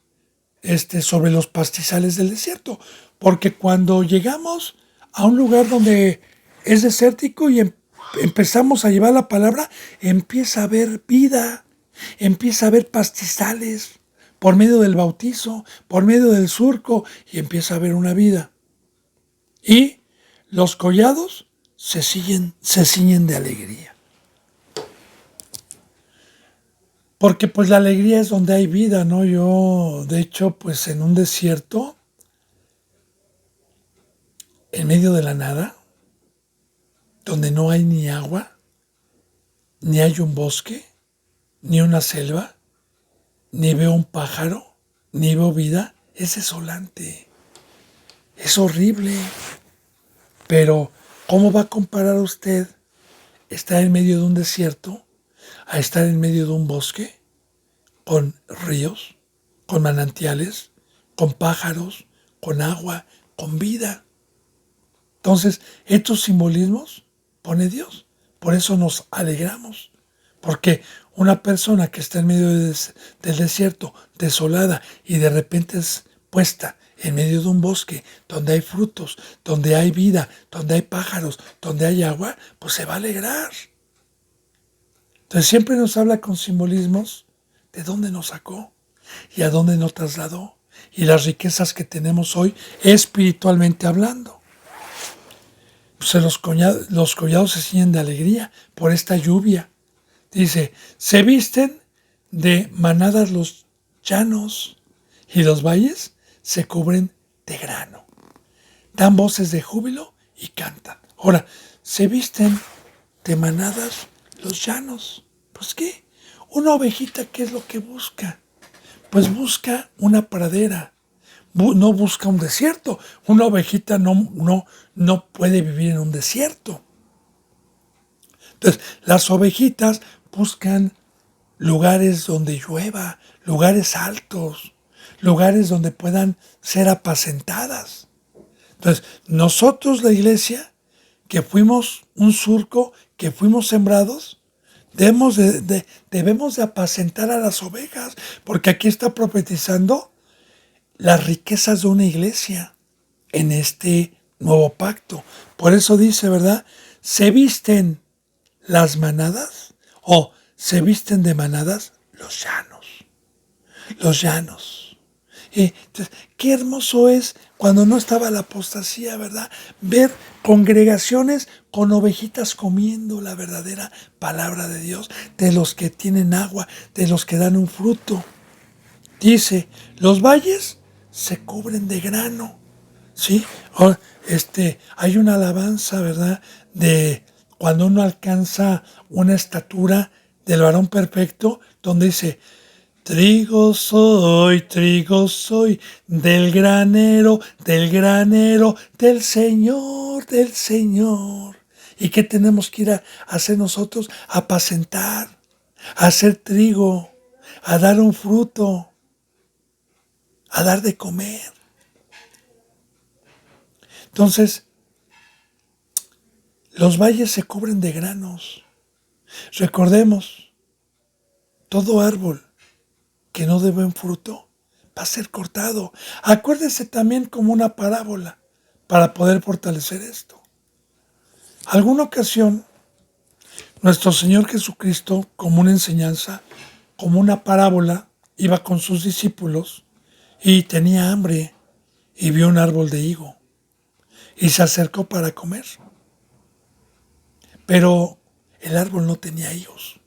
sobre los pastizales del desierto, porque cuando llegamos a un lugar donde es desértico y empezamos a llevar la palabra, empieza a haber vida, empieza a haber pastizales por medio del bautizo, por medio del surco, y empieza a haber una vida. Y los collados se ciñen de alegría. Porque pues la alegría es donde hay vida, ¿no? Yo, de hecho, pues en un desierto, en medio de la nada, donde no hay ni agua, ni hay un bosque, ni una selva, ni veo un pájaro, ni veo vida, es desolante, es horrible. Pero, ¿cómo va a comparar usted estar en medio de un desierto a estar en medio de un bosque, con ríos, con manantiales, con pájaros, con agua, con vida? Entonces, estos simbolismos pone Dios. Por eso nos alegramos. Porque una persona que está en medio del desierto, desolada, y de repente es puesta en medio de un bosque donde hay frutos, donde hay vida, donde hay pájaros, donde hay agua, pues se va a alegrar. Entonces siempre nos habla con simbolismos de dónde nos sacó y a dónde nos trasladó y las riquezas que tenemos hoy espiritualmente hablando. Pues los collados se ciñen de alegría por esta lluvia. Dice, se visten de manadas los llanos y los valles se cubren de grano. Dan voces de júbilo y cantan. Ahora, se visten de manadas los llanos. ¿Pues qué? Una ovejita, ¿qué es lo que busca? Pues busca una pradera. No busca un desierto. Una ovejita no puede vivir en un desierto. Entonces, las ovejitas buscan lugares donde llueva, lugares altos, lugares donde puedan ser apacentadas. Entonces, nosotros, la iglesia, que fuimos un surco, que fuimos sembrados, debemos de apacentar a las ovejas, porque aquí está profetizando las riquezas de una iglesia en este nuevo pacto. Por eso dice, ¿verdad? Se visten las manadas o se visten de manadas los llanos. Los llanos. Entonces, qué hermoso es cuando no estaba la apostasía, ¿verdad? Ver congregaciones con ovejitas comiendo la verdadera palabra de Dios, de los que tienen agua, de los que dan un fruto. Dice, los valles se cubren de grano, ¿sí? Hay una alabanza, ¿verdad? De cuando uno alcanza una estatura del varón perfecto, donde dice, trigo soy, del granero, del Señor, del Señor. ¿Y qué tenemos que ir a hacer nosotros? A apacentar, a hacer trigo, a dar un fruto, a dar de comer. Entonces, los valles se cubren de granos. Recordemos, todo árbol que no dé buen fruto va a ser cortado. Acuérdese también como una parábola para poder fortalecer esto. Alguna ocasión, nuestro Señor Jesucristo, como una enseñanza, como una parábola, iba con sus discípulos y tenía hambre y vio un árbol de higo y se acercó para comer. Pero el árbol no tenía higos.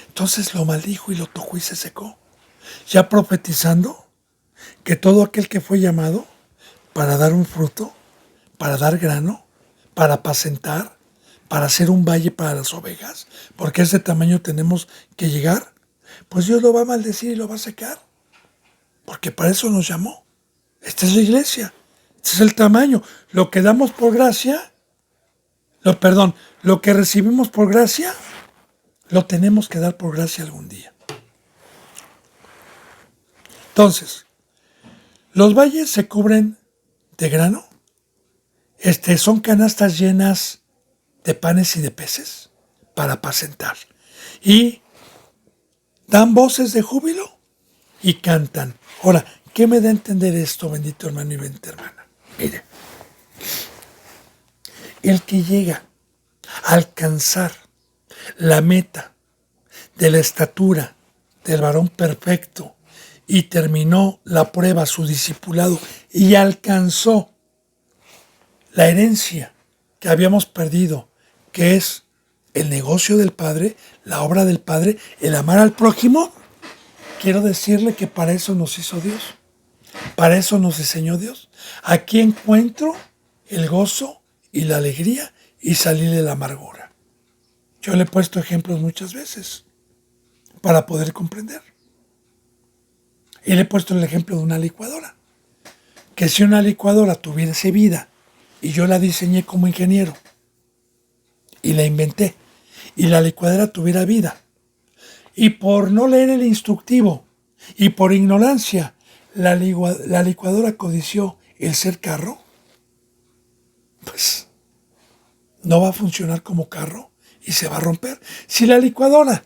Entonces lo maldijo y lo tocó y se secó. Ya profetizando que todo aquel que fue llamado para dar un fruto, para dar grano, para apacentar, para hacer un valle para las ovejas, porque ese tamaño tenemos que llegar, pues Dios lo va a maldecir y lo va a secar, porque para eso nos llamó. Esta es la iglesia, este es el tamaño. Lo que damos por gracia, lo que recibimos por gracia, lo tenemos que dar por gracia algún día. Entonces, los valles se cubren de grano. Son canastas llenas de panes y de peces para apacentar. Y dan voces de júbilo y cantan. Ahora, ¿qué me da a entender esto, bendito hermano y bendita hermana? Mire, el que llega a alcanzar la meta de la estatura del varón perfecto y terminó la prueba, su discipulado, y alcanzó la herencia que habíamos perdido, que es el negocio del Padre, la obra del Padre, el amar al prójimo, quiero decirle que para eso nos hizo Dios, para eso nos diseñó Dios. Aquí encuentro el gozo y la alegría y salir de la amargura. Yo le he puesto ejemplos muchas veces para poder comprender. Y le he puesto el ejemplo de una licuadora. Que si una licuadora tuviese vida y yo la diseñé como ingeniero y la inventé y la licuadora tuviera vida y por no leer el instructivo y por ignorancia la licuadora codició el ser carro, pues no va a funcionar como carro y se va a romper. Si la licuadora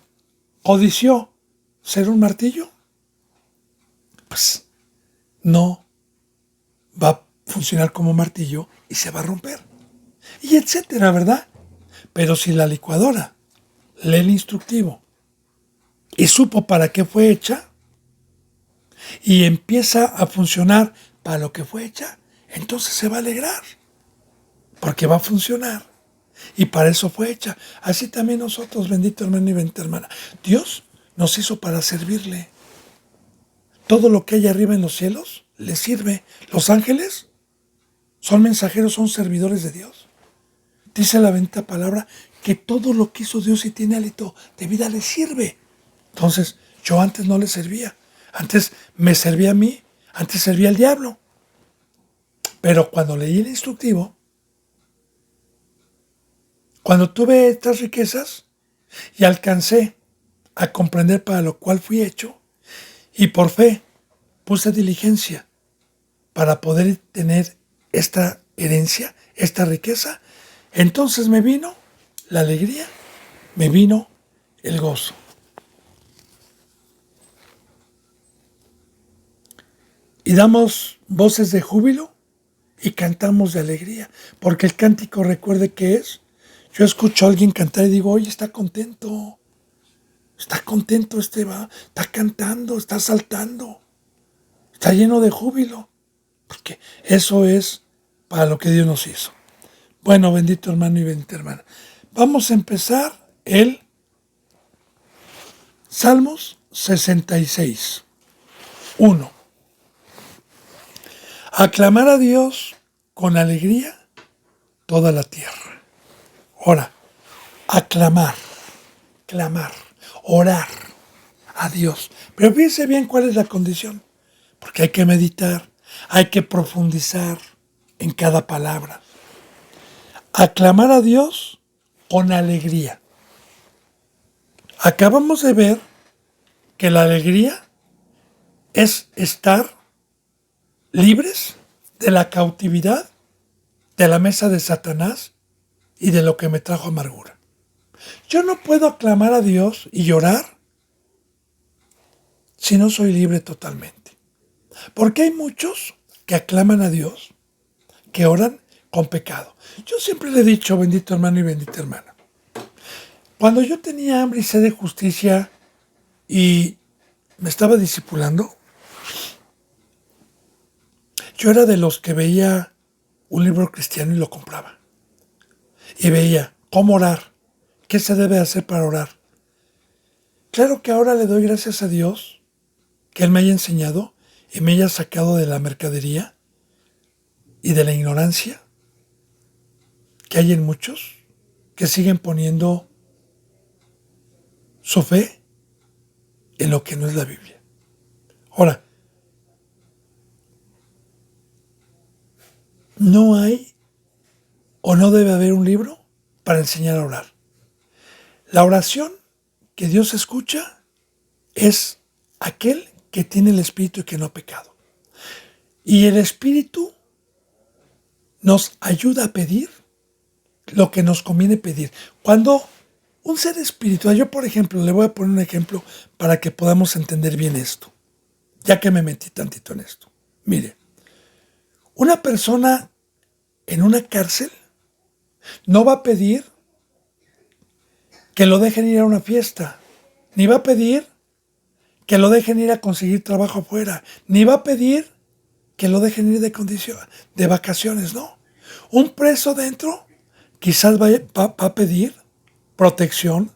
codició ser un martillo, pues no va a funcionar como martillo y se va a romper. Y etcétera, ¿verdad? Pero si la licuadora lee el instructivo y supo para qué fue hecha y empieza a funcionar para lo que fue hecha, entonces se va a alegrar porque va a funcionar y para eso fue hecha. Así también nosotros, bendito hermano y bendita hermana, Dios nos hizo para servirle. Todo lo que hay arriba en los cielos, le sirve. Los ángeles son mensajeros, son servidores de Dios. Dice la bendita palabra que todo lo que hizo Dios y tiene hálito de vida le sirve. Entonces, yo antes no le servía. Antes me servía a mí, antes servía al diablo. Pero cuando leí el instructivo, cuando tuve estas riquezas y alcancé a comprender para lo cual fui hecho, y por fe puse diligencia para poder tener esta herencia, esta riqueza, entonces me vino la alegría, me vino el gozo. Y damos voces de júbilo y cantamos de alegría, porque el cántico, recuerde que es, yo escucho a alguien cantar y digo, oye, está contento, está cantando, está saltando, está lleno de júbilo, porque eso es para lo que Dios nos hizo. Bueno, bendito hermano y bendita hermana, vamos a empezar el Salmos 66, 1. Aclamar a Dios con alegría toda la tierra. Ahora, aclamar, clamar, orar a Dios. Pero fíjense bien cuál es la condición, porque hay que meditar, hay que profundizar en cada palabra. Aclamar a Dios con alegría. Acabamos de ver que la alegría es estar libres de la cautividad, de la mesa de Satanás y de lo que me trajo amargura. Yo no puedo aclamar a Dios y llorar si no soy libre totalmente. Porque hay muchos que aclaman a Dios, que oran con pecado. Yo siempre le he dicho, bendito hermano y bendita hermana, cuando yo tenía hambre y sed de justicia y me estaba discipulando, yo era de los que veía un libro cristiano y lo compraba. Y veía cómo orar, qué se debe hacer para orar. Claro que ahora le doy gracias a Dios que Él me haya enseñado y me haya sacado de la mercadería y de la ignorancia que hay en muchos que siguen poniendo su fe en lo que no es la Biblia. Ahora, no hay o no debe haber un libro para enseñar a orar. La oración que Dios escucha es aquel que tiene el Espíritu y que no ha pecado. Y el Espíritu nos ayuda a pedir lo que nos conviene pedir. Cuando un ser espiritual, yo por ejemplo, le voy a poner un ejemplo para que podamos entender bien esto, ya que me metí tantito en esto. Mire, una persona en una cárcel no va a pedir que lo dejen ir a una fiesta, ni va a pedir que lo dejen ir a conseguir trabajo afuera, ni va a pedir que lo dejen ir de vacaciones, no. Un preso dentro quizás va a pedir protección,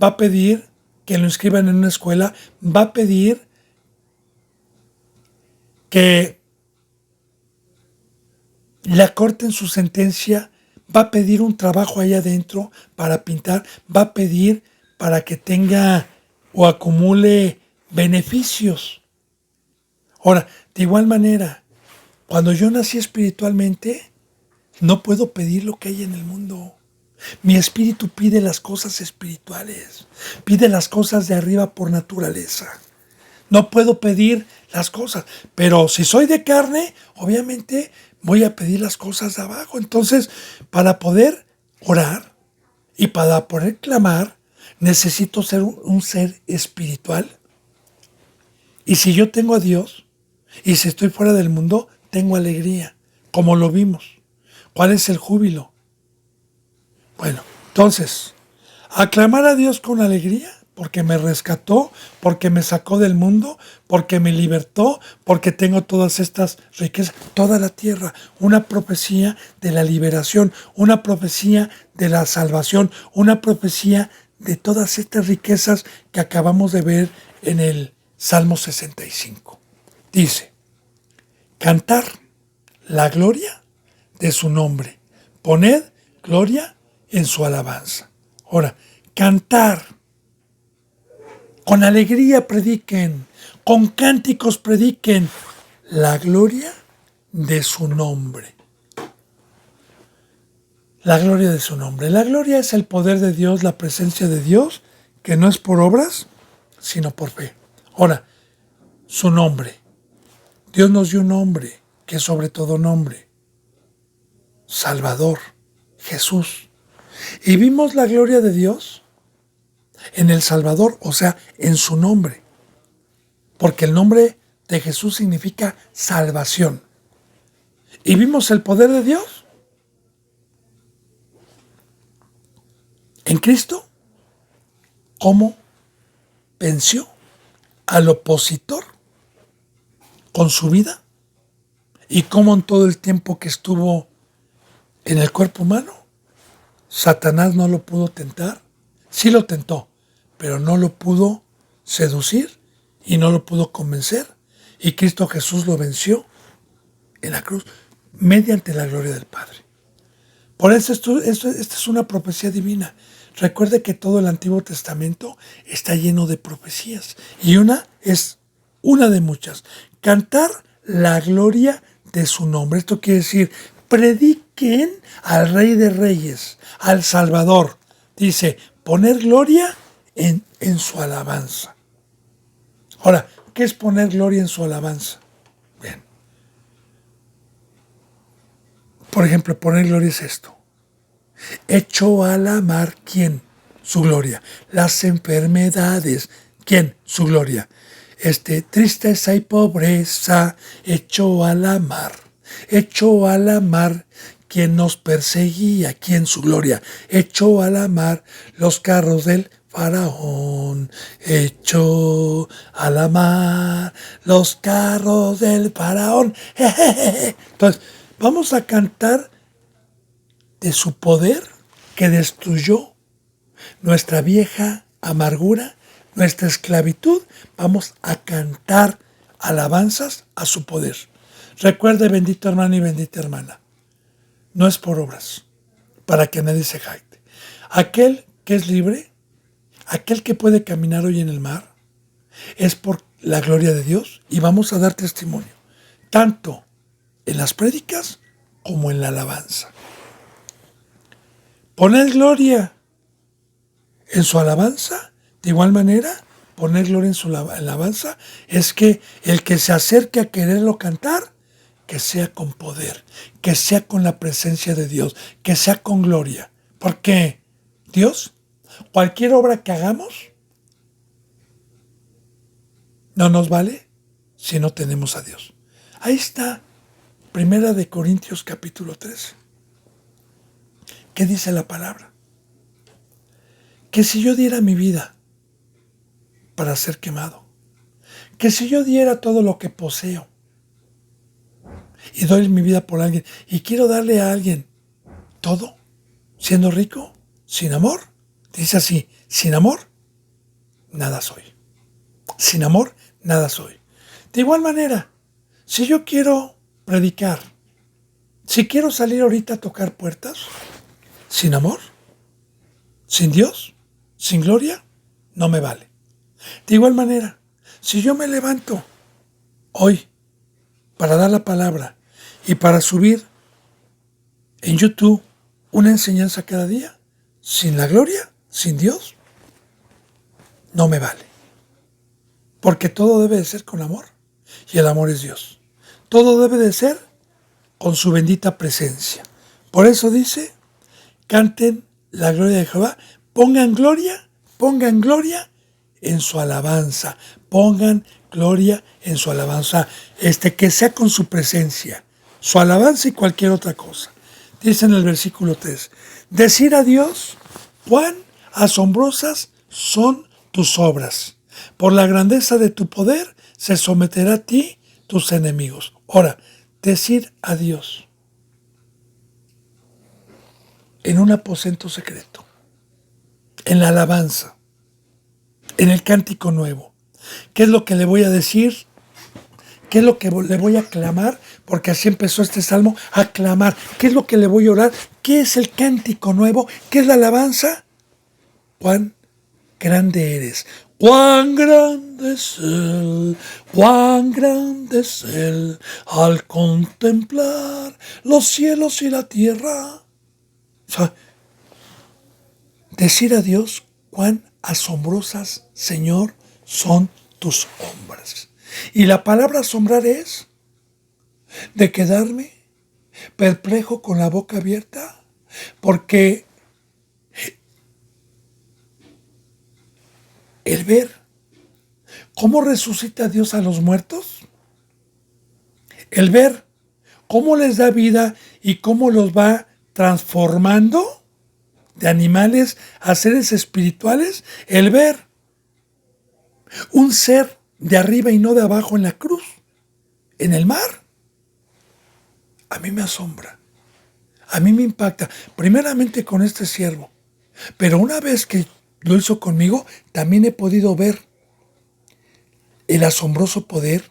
va a pedir que lo inscriban en una escuela, va a pedir que le acorten su sentencia, va a pedir un trabajo ahí adentro para pintar, va a pedir para que tenga o acumule beneficios. Ahora, de igual manera, cuando yo nací espiritualmente, no puedo pedir lo que hay en el mundo. Mi espíritu pide las cosas espirituales, pide las cosas de arriba por naturaleza. No puedo pedir las cosas, pero si soy de carne, obviamente voy a pedir las cosas de abajo. Entonces, para poder orar y para poder clamar, necesito ser un ser espiritual. Y si yo tengo a Dios, y si estoy fuera del mundo, tengo alegría, como lo vimos. ¿Cuál es el júbilo? Bueno, entonces, aclamar a Dios con alegría, porque me rescató, porque me sacó del mundo, porque me libertó, porque tengo todas estas riquezas, toda la tierra, una profecía de la liberación, una profecía de la salvación, una profecía de todas estas riquezas que acabamos de ver en el Salmo 65. Dice, cantar la gloria de su nombre. Poned gloria en su alabanza. Ahora, cantar. Con alegría prediquen, con cánticos prediquen la gloria de su nombre. La gloria de su nombre. La gloria es el poder de Dios, la presencia de Dios, que no es por obras, sino por fe. Ahora, su nombre. Dios nos dio un nombre, que es sobre todo nombre. Salvador, Jesús. Y vimos la gloria de Dios en el Salvador, o sea, en su nombre. Porque el nombre de Jesús significa salvación. Y vimos el poder de Dios en Cristo, cómo venció al opositor con su vida y cómo en todo el tiempo que estuvo en el cuerpo humano, Satanás no lo pudo tentar. Sí lo tentó, pero no lo pudo seducir y no lo pudo convencer. Y Cristo Jesús lo venció en la cruz mediante la gloria del Padre. Por eso esta es una profecía divina. Recuerde que todo el Antiguo Testamento está lleno de profecías. Y una es una de muchas. Cantar la gloria de su nombre. Esto quiere decir, prediquen al Rey de Reyes, al Salvador. Dice, poner gloria en su alabanza. Ahora, ¿qué es poner gloria en su alabanza? Bien. Por ejemplo, poner gloria es esto. Echó a la mar, ¿quién? Su gloria. Las enfermedades, ¿quién? Su gloria. Tristeza y pobreza, echó a la mar. Echó a la mar quien nos perseguía, ¿quién? Su gloria. Echó a la mar los carros del Faraón. Echó a la mar los carros del Faraón. Entonces, vamos a cantar de su poder que destruyó nuestra vieja amargura, nuestra esclavitud. Jvamos a cantar alabanzas a su poder. Recuerde, bendito hermano y bendita hermana, no es por obras, para que nadie se jacte. Aquel que es libre, aquel que puede caminar hoy en el mar, es por la gloria de Dios, y vamos a dar testimonio, tanto en las prédicas como en la alabanza. Poner gloria en su alabanza, de igual manera, poner gloria en su alabanza es que el que se acerque a quererlo cantar, que sea con poder, que sea con la presencia de Dios, que sea con gloria. Porque Dios, cualquier obra que hagamos, no nos vale si no tenemos a Dios. Ahí está, 1 Corintios capítulo 13. ¿Qué dice la palabra? Que si yo diera mi vida para ser quemado, que si yo diera todo lo que poseo y doy mi vida por alguien y quiero darle a alguien todo, siendo rico, sin amor, dice así, sin amor, nada soy. Sin amor, nada soy. De igual manera, si yo quiero predicar, si quiero salir ahorita a tocar puertas, sin amor, sin Dios, sin gloria, no me vale. De igual manera, si yo me levanto hoy para dar la palabra y para subir en YouTube una enseñanza cada día, sin la gloria, sin Dios, no me vale. Porque todo debe de ser con amor, y el amor es Dios. Todo debe de ser con su bendita presencia. Por eso dice, canten la gloria de Jehová, pongan gloria en su alabanza, pongan gloria en su alabanza, que sea con su presencia, su alabanza y cualquier otra cosa. Dice en el versículo 3, decir a Dios, cuán asombrosas son tus obras, por la grandeza de tu poder se someterá a ti tus enemigos. Ahora, decir a Dios en un aposento secreto, en la alabanza, en el cántico nuevo. ¿Qué es lo que le voy a decir? ¿Qué es lo que le voy a clamar? Porque así empezó este salmo, a clamar. ¿Qué es lo que le voy a orar? ¿Qué es el cántico nuevo? ¿Qué es la alabanza? Cuán grande eres. Cuán grande es Él, cuán grande es Él, al contemplar los cielos y la tierra. O sea, decir a Dios cuán asombrosas, Señor, son tus obras. Y la palabra asombrar es de quedarme perplejo con la boca abierta, porque el ver cómo resucita Dios a los muertos, el ver cómo les da vida y cómo los va transformando de animales a seres espirituales, el ver un ser de arriba y no de abajo en la cruz, en el mar, a mí me asombra, a mí me impacta, primeramente con este siervo, pero una vez que lo hizo conmigo, también he podido ver el asombroso poder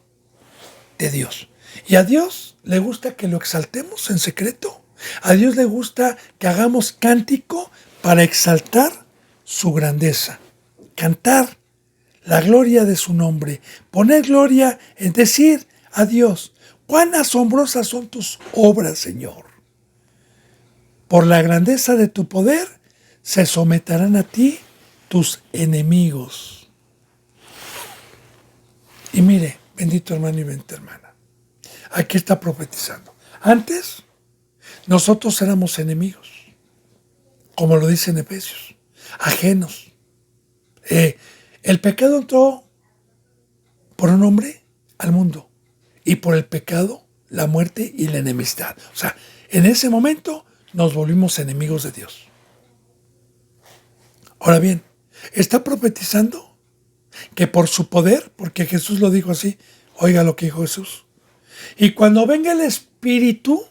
de Dios. Y a Dios le gusta que lo exaltemos en secreto. A Dios le gusta que hagamos cántico para exaltar su grandeza. Cantar la gloria de su nombre. Poner gloria en decir a Dios, cuán asombrosas son tus obras, Señor. Por la grandeza de tu poder se someterán a ti tus enemigos. Y mire, bendito hermano y bendita hermana, aquí está profetizando. Antes, nosotros éramos enemigos, como lo dice en Efesios, ajenos. El pecado entró por un hombre al mundo, y por el pecado, la muerte y la enemistad. O sea, en ese momento nos volvimos enemigos de Dios. Ahora bien, está profetizando que por su poder, porque Jesús lo dijo así, oiga lo que dijo Jesús, y cuando venga el Espíritu,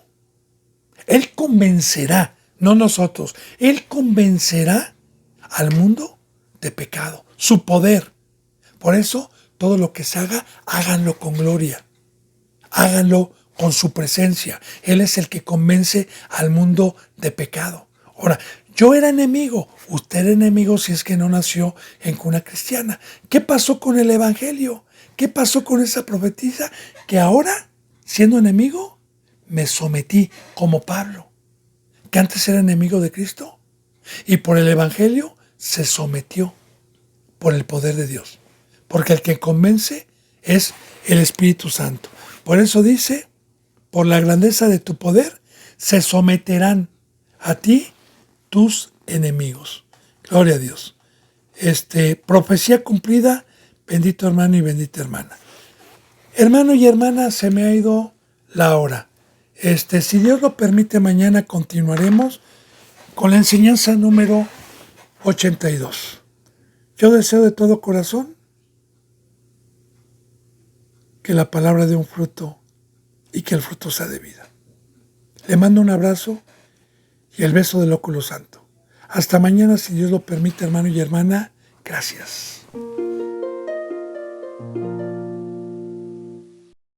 Él convencerá, no nosotros, Él convencerá al mundo de pecado, su poder. Por eso, todo lo que se haga, háganlo con gloria, háganlo con su presencia. Él es el que convence al mundo de pecado. Ahora, yo era enemigo, usted era enemigo si es que no nació en cuna cristiana. ¿Qué pasó con el Evangelio? ¿Qué pasó con esa profetisa? Que ahora, siendo enemigo, me sometí como Pablo, que antes era enemigo de Cristo, y por el Evangelio se sometió por el poder de Dios. Porque el que convence es el Espíritu Santo. Por eso dice, por la grandeza de tu poder, se someterán a ti tus enemigos. Gloria a Dios. Profecía cumplida, bendito hermano y bendita hermana. Hermano y hermana, se me ha ido la hora. Si Dios lo permite, mañana continuaremos con la enseñanza número 82. Yo deseo de todo corazón que la palabra dé un fruto y que el fruto sea de vida. Le mando un abrazo y el beso del óculo santo. Hasta mañana, si Dios lo permite, hermano y hermana. Gracias.